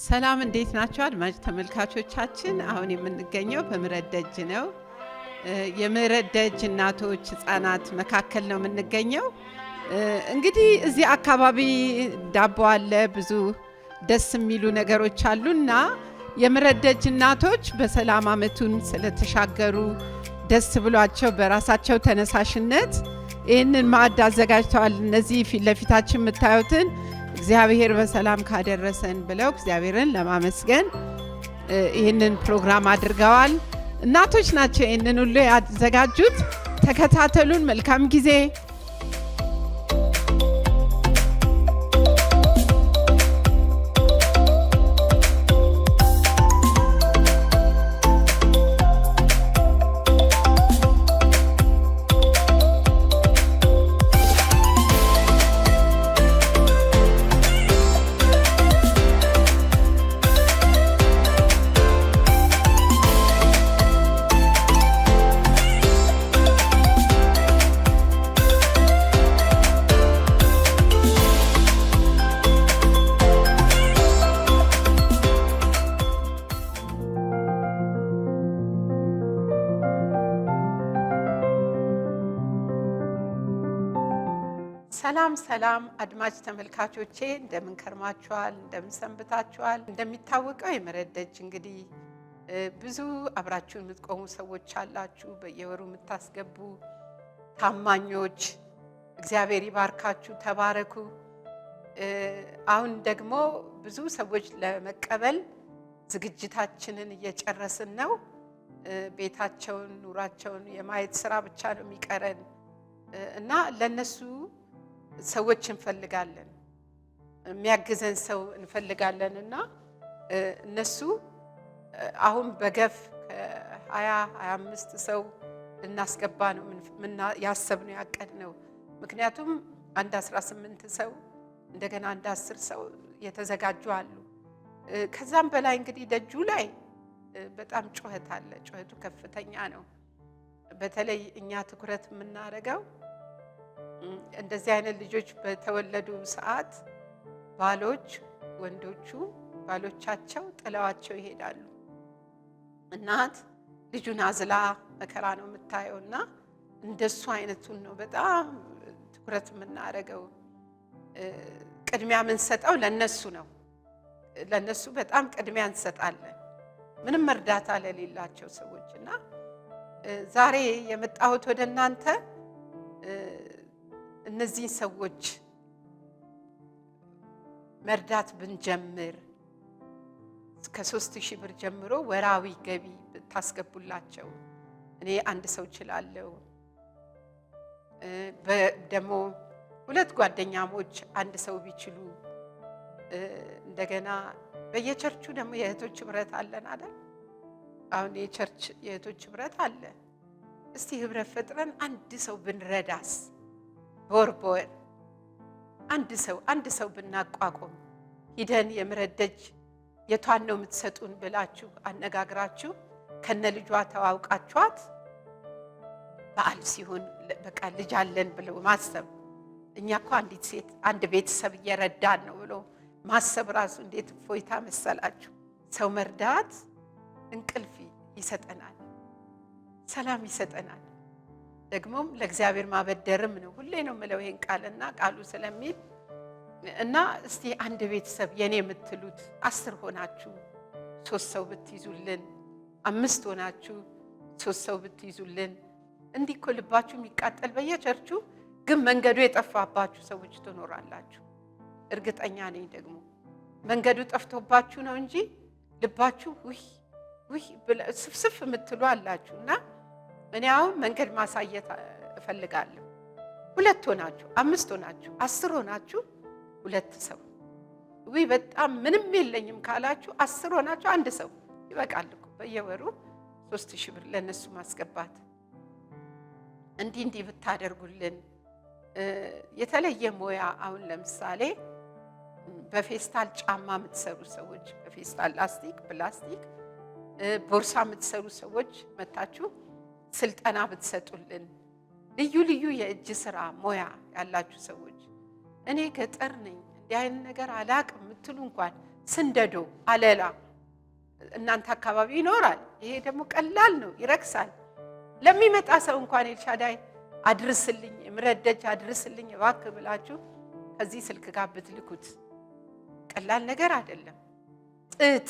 ሰላም እንዴት ናችሁ አድማጭ ተመልካቾቻችን? አሁን የምንገኘው በምህረት ደጅ ነው። የምህረት ደጅ እናቶች ህፃናት መካከል ነው የምንገኘው። እንግዲህ እዚህ አካባቢ ዳቦ አለ፣ ብዙ ደስ የሚሉ ነገሮች አሉና የምህረት ደጅ እናቶች በሰላም አመቱን ስለተሻገሩ ደስ ብሏቸው በራሳቸው ተነሳሽነት ይህንን ማዕድ አዘጋጅተዋል። እነዚህ ፊት ለፊታችን የምታዩትን እግዚአብሔር በሰላም ካደረሰን ብለው እግዚአብሔርን ለማመስገን ይህንን ፕሮግራም አድርገዋል። እናቶች ናቸው ይህንን ሁሉ ያዘጋጁት። ተከታተሉን። መልካም ጊዜ። ሰላም ሰላም አድማጭ ተመልካቾቼ እንደምን ከርማችኋል? እንደምን ሰንብታችኋል? እንደሚታወቀው የምህረት ደጅ እንግዲህ ብዙ አብራችሁ የምትቆሙ ሰዎች አላችሁ፣ በየወሩ የምታስገቡ ታማኞች። እግዚአብሔር ይባርካችሁ፣ ተባረኩ። አሁን ደግሞ ብዙ ሰዎች ለመቀበል ዝግጅታችንን እየጨረስን ነው። ቤታቸውን ኑራቸውን የማየት ስራ ብቻ ነው የሚቀረን እና ለነሱ ሰዎች እንፈልጋለን፣ የሚያግዘን ሰው እንፈልጋለን እና እነሱ አሁን በገፍ ከ20-25 ሰው ልናስገባ ነው ያሰብነው ያቀድነው። ምክንያቱም አንድ 18 ሰው እንደገና አንድ 10 ሰው የተዘጋጁ አሉ። ከዛም በላይ እንግዲህ ደጁ ላይ በጣም ጩኸት አለ። ጩኸቱ ከፍተኛ ነው። በተለይ እኛ ትኩረት የምናደርገው እንደዚህ አይነት ልጆች በተወለዱ ሰዓት ባሎች ወንዶቹ ባሎቻቸው ጥለዋቸው ይሄዳሉ። እናት ልጁን አዝላ መከራ ነው የምታየውና እንደሱ አይነቱን ነው በጣም ትኩረት የምናደርገው። ቅድሚያ የምንሰጠው ለነሱ ነው። ለነሱ በጣም ቅድሚያ እንሰጣለን፣ ምንም እርዳታ ለሌላቸው ሰዎች እና ዛሬ የመጣሁት ወደ እናንተ እነዚህ ሰዎች መርዳት ብንጀምር ከ3000 ብር ጀምሮ ወራዊ ገቢ ብታስገቡላቸው። እኔ አንድ ሰው እችላለሁ። ደግሞ 2 ጓደኛሞች አንድ ሰው ቢችሉ፣ እንደገና በየቸርቹ ደግሞ የእህቶች ህብረት አለን አይደል? አሁን የቸርች የእህቶች ህብረት አለ። እስቲ ህብረት ፈጥረን አንድ ሰው ብንረዳስ፣ በወር አንድ ሰው ብናቋቁም፣ ሂደን የምህረት ደጅ የቷን ነው የምትሰጡን ብላችሁ አነጋግራችሁ ከነ ልጇ ተዋውቃችኋት በዓል ሲሆን በቃ ልጅ አለን ብለው ማሰብ። እኛ እኮ አንዲት ሴት አንድ ቤተሰብ እየረዳን ነው ብሎ ማሰብ ራሱ እንዴት እፎይታ መሰላችሁ! ሰው መርዳት እንቅልፍ ይሰጠናል፣ ሰላም ይሰጠናል። ደግሞም ለእግዚአብሔር ማበደርም ነው። ሁሌ ነው የምለው ይሄን ቃልና ቃሉ ስለሚል እና እስቲ አንድ ቤተሰብ የኔ የምትሉት 10 ሆናችሁ 3 ሰው ብትይዙልን፣ 5 ሆናችሁ 3 ሰው ብትይዙልን፣ እንዲህ እኮ ልባችሁ የሚቃጠል በየቸርቹ ግን መንገዱ የጠፋባችሁ ሰዎች ትኖራላችሁ። እርግጠኛ ነኝ ደግሞ መንገዱ ጠፍቶባችሁ ነው እንጂ ልባችሁ ውይ ስፍስፍ የምትሉ አላችሁ። እና እኔ አሁን መንገድ ማሳየት እፈልጋለሁ። 2 ሆናችሁ 5 ሆናችሁ 10 ሆናችሁ 2 ሰው በጣም ምንም የለኝም ካላችሁ 10 ሆናችሁ 1 ሰው ይበቃል እኮ በየወሩ 3000 ብር ለነሱ ማስገባት። እንዲህ ብታደርጉልን የተለየ ሙያ አሁን ለምሳሌ በፌስታል ጫማ የምትሰሩ ሰዎች፣ በፌስታል ላስቲክ ፕላስቲክ ቦርሳ የምትሰሩ ሰዎች መታችሁ ስልጠና ብትሰጡልን፣ ልዩ ልዩ የእጅ ስራ ሙያ ያላችሁ ሰዎች፣ እኔ ገጠር ነኝ እንዲህ አይነት ነገር አላቅም የምትሉ እንኳን ስንደዶ አለላ እናንተ አካባቢ ይኖራል። ይሄ ደግሞ ቀላል ነው፣ ይረክሳል። ለሚመጣ ሰው እንኳን ኤልሻዳይ አድርስልኝ፣ ምሕረት ደጅ አድርስልኝ እባክህ ብላችሁ ከዚህ ስልክ ጋር ብትልኩት ቀላል ነገር አይደለም። ጥጥ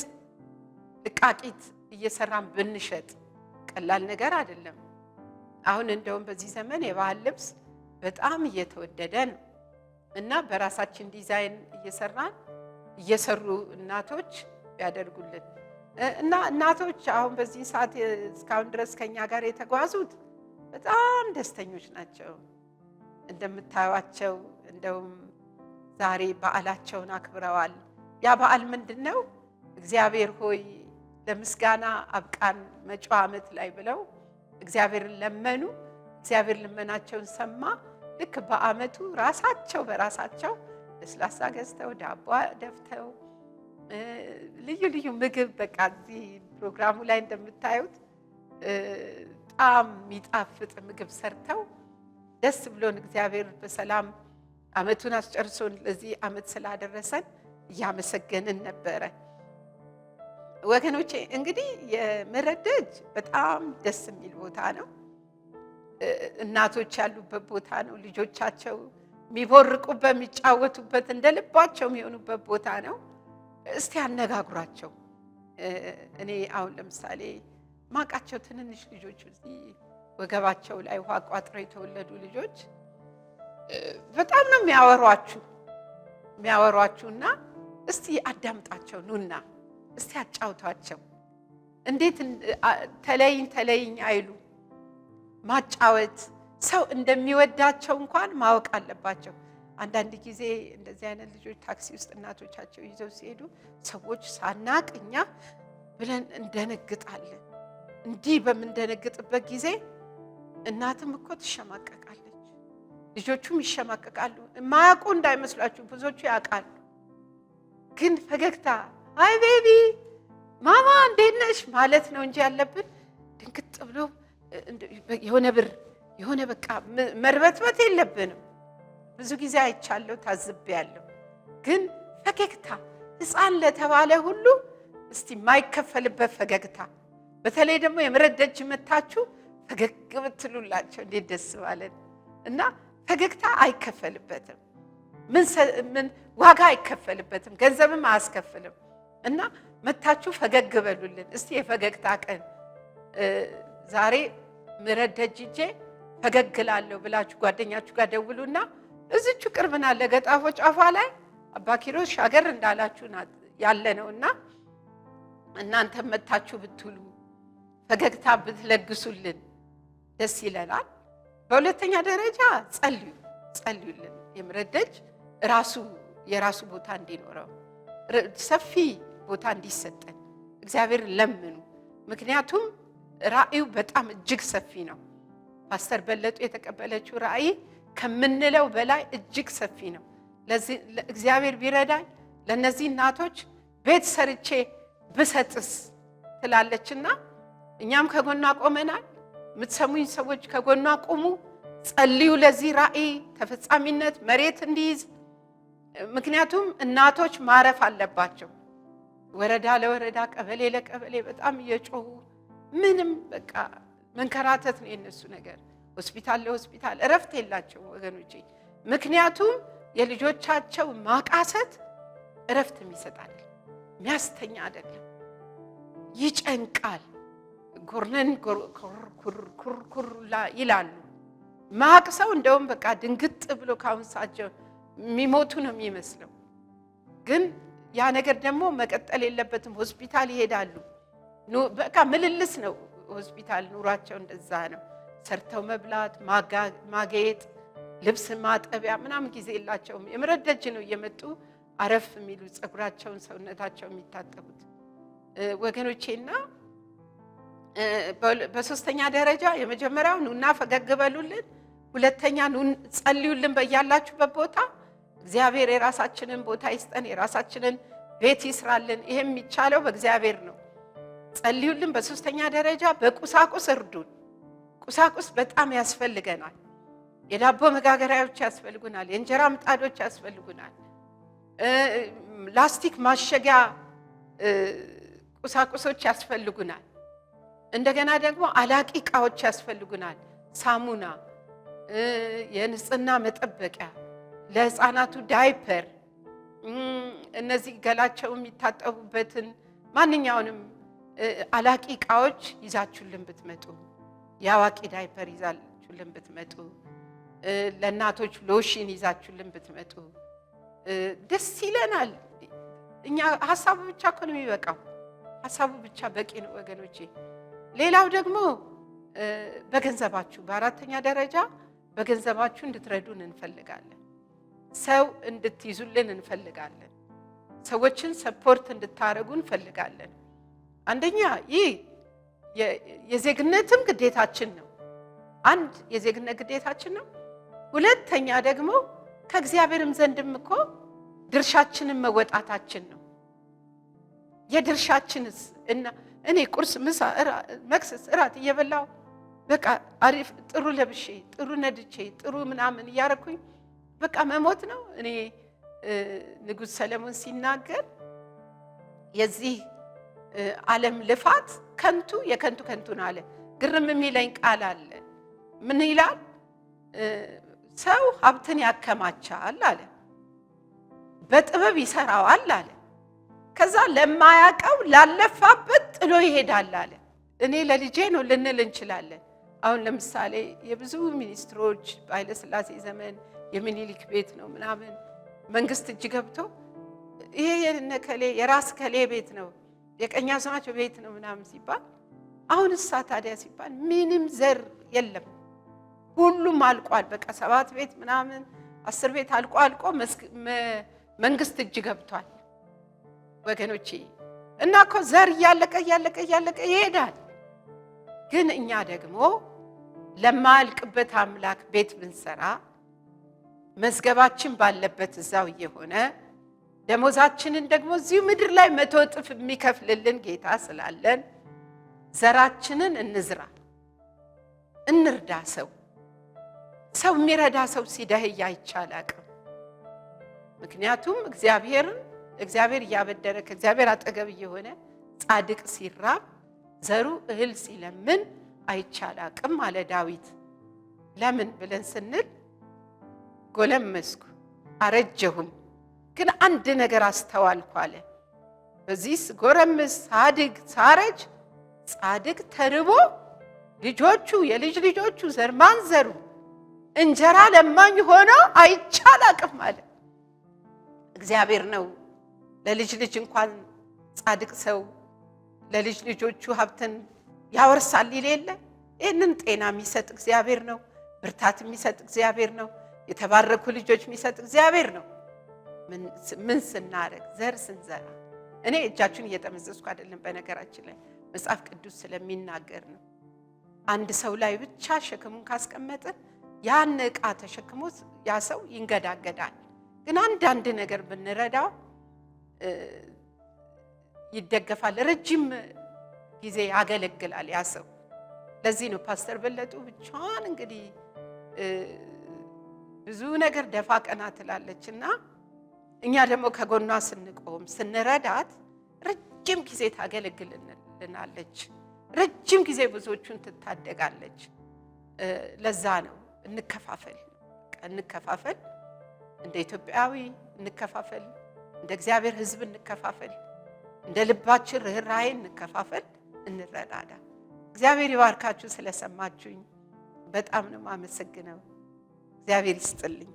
ልቃቂት እየሰራን ብንሸጥ ቀላል ነገር አይደለም። አሁን እንደውም በዚህ ዘመን የባህል ልብስ በጣም እየተወደደ ነው እና በራሳችን ዲዛይን እየሰሩ እናቶች ቢያደርጉልን እና እናቶች አሁን በዚህ ሰዓት እስካሁን ድረስ ከኛ ጋር የተጓዙት በጣም ደስተኞች ናቸው። እንደምታዩቸው እንደውም ዛሬ በዓላቸውን አክብረዋል። ያ በዓል ምንድነው? እግዚአብሔር ሆይ ለምስጋና አብቃን መጪው ዓመት ላይ ብለው እግዚአብሔርን ለመኑ። እግዚአብሔር ልመናቸውን ሰማ። ልክ በዓመቱ ራሳቸው በራሳቸው ለስላሳ ገዝተው ዳቦ ደፍተው ልዩ ልዩ ምግብ በቃ እዚህ ፕሮግራሙ ላይ እንደምታዩት በጣም የሚጣፍጥ ምግብ ሰርተው ደስ ብሎን እግዚአብሔር በሰላም ዓመቱን አስጨርሶን ለዚህ ዓመት ስላደረሰን እያመሰገንን ነበረ። ወገኖቼ እንግዲህ የምሕረት ደጅ በጣም ደስ የሚል ቦታ ነው። እናቶች ያሉበት ቦታ ነው። ልጆቻቸው የሚቦርቁበት የሚጫወቱበት እንደ ልባቸው የሚሆኑበት ቦታ ነው። እስቲ አነጋግሯቸው። እኔ አሁን ለምሳሌ ማቃቸው ትንንሽ ልጆች እዚህ ወገባቸው ላይ ውሃ ቋጥረው የተወለዱ ልጆች በጣም ነው የሚያወሯችሁና እስቲ አዳምጣቸው ኑና እስቲ አጫውቷቸው። እንዴት ተለይኝ አይሉ ማጫወት ሰው እንደሚወዳቸው እንኳን ማወቅ አለባቸው። አንዳንድ ጊዜ እንደዚህ አይነት ልጆች ታክሲ ውስጥ እናቶቻቸው ይዘው ሲሄዱ ሰዎች ሳናቅ እኛ ብለን እንደነግጣለን። እንዲህ በምንደነግጥበት ጊዜ እናትም እኮ ትሸማቀቃለች፣ ልጆቹም ይሸማቀቃሉ። የማያውቁ እንዳይመስላችሁ ብዙዎቹ ያውቃሉ። ግን ፈገግታ አይ ቤቢ ማማ እንዴት ነሽ ማለት ነው እንጂ ያለብን ድንግጥ ብሎ የሆነ ብር የሆነ በቃ መርበትበት የለብንም። ብዙ ጊዜ አይቻለሁ፣ ታዝቤያለሁ። ግን ፈገግታ ሕፃን ለተባለ ሁሉ እስቲ የማይከፈልበት ፈገግታ፣ በተለይ ደግሞ የምሕረት ደጅ መታችሁ ፈገግ ብትሉላቸው እንዴት ደስ ባለን እና ፈገግታ አይከፈልበትም፣ ምን ዋጋ አይከፈልበትም፣ ገንዘብም አያስከፍልም። እና መታችሁ ፈገግ በሉልን እስቲ። የፈገግታ ቀን ዛሬ ምሕረት ደጅ ሂጄ ፈገግ እላለሁ ብላችሁ ጓደኛችሁ ጋር ደውሉና እዚቹ ቅርብና ለገጣፎ ጫፏ ላይ አባ ኪሮስ ሻገር እንዳላችሁ ያለ ነውና እናንተ መታችሁ ብትሉ ፈገግታ ብትለግሱልን ደስ ይለናል። በሁለተኛ ደረጃ ጸልዩልን። የምሕረት ደጅ የራሱ ቦታ እንዲኖረው ሰፊ ቦታ እንዲሰጠን እግዚአብሔር ለምኑ። ምክንያቱም ራእዩ በጣም እጅግ ሰፊ ነው። ፓስተር በለጡ የተቀበለችው ራእይ ከምንለው በላይ እጅግ ሰፊ ነው። ለዚህ እግዚአብሔር ቢረዳኝ ለነዚህ እናቶች ቤት ሰርቼ ብሰጥስ ትላለችና እኛም ከጎኗ ቆመናል። የምትሰሙኝ ሰዎች ከጎኗ ቁሙ፣ ጸልዩ ለዚህ ራእይ ተፈጻሚነት መሬት እንዲይዝ። ምክንያቱም እናቶች ማረፍ አለባቸው። ወረዳ ለወረዳ ቀበሌ ለቀበሌ በጣም እየጮሁ ምንም በቃ መንከራተት ነው የነሱ ነገር። ሆስፒታል ለሆስፒታል እረፍት የላቸው ወገኖቼ። ምክንያቱም የልጆቻቸው ማቃሰት እረፍት የሚሰጥ አይደለም፣ የሚያስተኛ አይደለም፣ ይጨንቃል። ጎርነን ኩርኩር ይላሉ። ማቅሰው እንደውም በቃ ድንግጥ ብሎ ካሁን ሳቸው የሚሞቱ ነው የሚመስለው። ግን ያ ነገር ደግሞ መቀጠል የለበትም። ሆስፒታል ይሄዳሉ። በቃ ምልልስ ነው ሆስፒታል ኑሯቸው እንደዛ ነው። ሰርተው መብላት፣ ማጌጥ፣ ልብስ ማጠቢያ ምናምን ጊዜ የላቸውም። የምሕረት ደጅ ነው እየመጡ አረፍ የሚሉ ፀጉራቸውን ሰውነታቸው የሚታጠቡት ወገኖቼና በሶስተኛ ደረጃ የመጀመሪያው ኑና ፈገግ በሉልን፣ ሁለተኛ ኑ ጸልዩልን በያላችሁበት ቦታ። እግዚአብሔር የራሳችንን ቦታ ይስጠን፣ የራሳችንን ቤት ይስራልን። ይሄ የሚቻለው በእግዚአብሔር ነው። ጸልዩልን። በሶስተኛ ደረጃ በቁሳቁስ እርዱን። ቁሳቁስ በጣም ያስፈልገናል። የዳቦ መጋገሪያዎች ያስፈልጉናል፣ የእንጀራ ምጣዶች ያስፈልጉናል። ላስቲክ ማሸጊያ ቁሳቁሶች ያስፈልጉናል። እንደገና ደግሞ አላቂ ዕቃዎች ያስፈልጉናል። ሳሙና፣ የንጽህና መጠበቂያ፣ ለህፃናቱ ዳይፐር፣ እነዚህ ገላቸው የሚታጠቡበትን ማንኛውንም አላቂ ዕቃዎች ይዛችሁልን ብትመጡ፣ የአዋቂ ዳይፐር ይዛችሁልን ብትመጡ፣ ለእናቶች ሎሽን ይዛችሁልን ብትመጡ ደስ ይለናል። እኛ ሐሳቡ ብቻ እኮ ነው የሚበቃው። ሐሳቡ ብቻ በቂ ነው ወገኖቼ። ሌላው ደግሞ በገንዘባችሁ፣ በአራተኛ ደረጃ በገንዘባችሁ እንድትረዱን እንፈልጋለን። ሰው እንድትይዙልን እንፈልጋለን። ሰዎችን ሰፖርት እንድታረጉ እንፈልጋለን። አንደኛ ይህ የዜግነትም ግዴታችን ነው። አንድ የዜግነት ግዴታችን ነው። ሁለተኛ ደግሞ ከእግዚአብሔርም ዘንድም እኮ ድርሻችንን መወጣታችን ነው። የድርሻችንስ እና እኔ ቁርስ፣ ምሳ፣ መክሰስ፣ እራት እየበላው በቃ አሪፍ ጥሩ ለብሼ ጥሩ ነድቼ ጥሩ ምናምን እያረኩኝ በቃ መሞት ነው። እኔ ንጉሥ ሰለሞን ሲናገር የዚህ ዓለም ልፋት ከንቱ የከንቱ ከንቱ ነው አለ። ግርም የሚለኝ ቃል አለ። ምን ይላል? ሰው ሀብትን ያከማቻል አለ፣ በጥበብ ይሰራዋል አለ፣ ከዛ ለማያውቀው ላለፋበት ጥሎ ይሄዳል አለ። እኔ ለልጄ ነው ልንል እንችላለን። አሁን ለምሳሌ የብዙ ሚኒስትሮች በኃይለ ሥላሴ ዘመን የሚኒሊክ ቤት ነው ምናምን መንግስት እጅ ገብቶ ይሄ የነከሌ የራስ ከሌ ቤት ነው የቀኛዝማች ቤት ነው ምናምን ሲባል፣ አሁን እሳ ታዲያ ሲባል ምንም ዘር የለም፣ ሁሉም አልቋል። በቃ 7 ቤት ምናምን 10 ቤት አልቆ መንግስት እጅ ገብቷል ወገኖቼ። እና እኮ ዘር እያለቀ ይሄዳል። ግን እኛ ደግሞ ለማያልቅበት አምላክ ቤት ብንሰራ መዝገባችን ባለበት እዛው እየሆነ ደሞዛችንን ደግሞ እዚሁ ምድር ላይ 100 እጥፍ የሚከፍልልን ጌታ ስላለን ዘራችንን እንዝራ፣ እንርዳ። ሰው የሚረዳ ሰው ሲደህያ አይቻላቅም። ምክንያቱም እግዚአብሔር እያበደረ ከእግዚአብሔር አጠገብ እየሆነ ጻድቅ ሲራብ ዘሩ እህል ሲለምን አይቻላቅም አለ ዳዊት። ለምን ብለን ስንል ጎለመስኩ አረጀሁም፣ ግን አንድ ነገር አስተዋልኩ አለ። በዚህ ጎረምስ ሳድግ ሳረጅ ጻድቅ ተርቦ ልጆቹ የልጅ ልጆቹ ዘር ማንዘሩ እንጀራ ለማኝ ሆኖ አይቻላቅም አለ። እግዚአብሔር ነው ለልጅ ልጅ እንኳን ጻድቅ ሰው ለልጅ ልጆቹ ሀብትን ያወርሳል ይሌለ። ይህንን ጤና የሚሰጥ እግዚአብሔር ነው። ብርታት የሚሰጥ እግዚአብሔር ነው። የተባረኩ ልጆች የሚሰጥ እግዚአብሔር ነው። ምን ስናረግ ዘር ስንዘራ፣ እኔ እጃችሁን እየጠመዘዝኩ አይደለም፣ በነገራችን ላይ መጽሐፍ ቅዱስ ስለሚናገር ነው። አንድ ሰው ላይ ብቻ ሸክሙን ካስቀመጥን ያን ዕቃ ተሸክሞ ያ ሰው ይንገዳገዳል። ግን አንዳንድ ነገር ብንረዳው ይደገፋል፣ ረጅም ጊዜ ያገለግላል ያ ሰው። ለዚህ ነው ፓስተር በለጡ ብቻዋን እንግዲህ ብዙ ነገር ደፋ ቀና ትላለች እና እኛ ደግሞ ከጎኗ ስንቆም ስንረዳት ረጅም ጊዜ ታገለግልናለች፣ ረጅም ጊዜ ብዙዎቹን ትታደጋለች። ለዛ ነው እንከፋፈል፣ እንደ ኢትዮጵያዊ እንከፋፈል፣ እንደ እግዚአብሔር ሕዝብ እንከፋፈል፣ እንደ ልባችን ርኅራኄ እንከፋፈል፣ እንረዳዳ። እግዚአብሔር ይባርካችሁ። ስለሰማችሁኝ በጣም ነው የማመሰግነው። እግዚአብሔር ይስጥልኝ።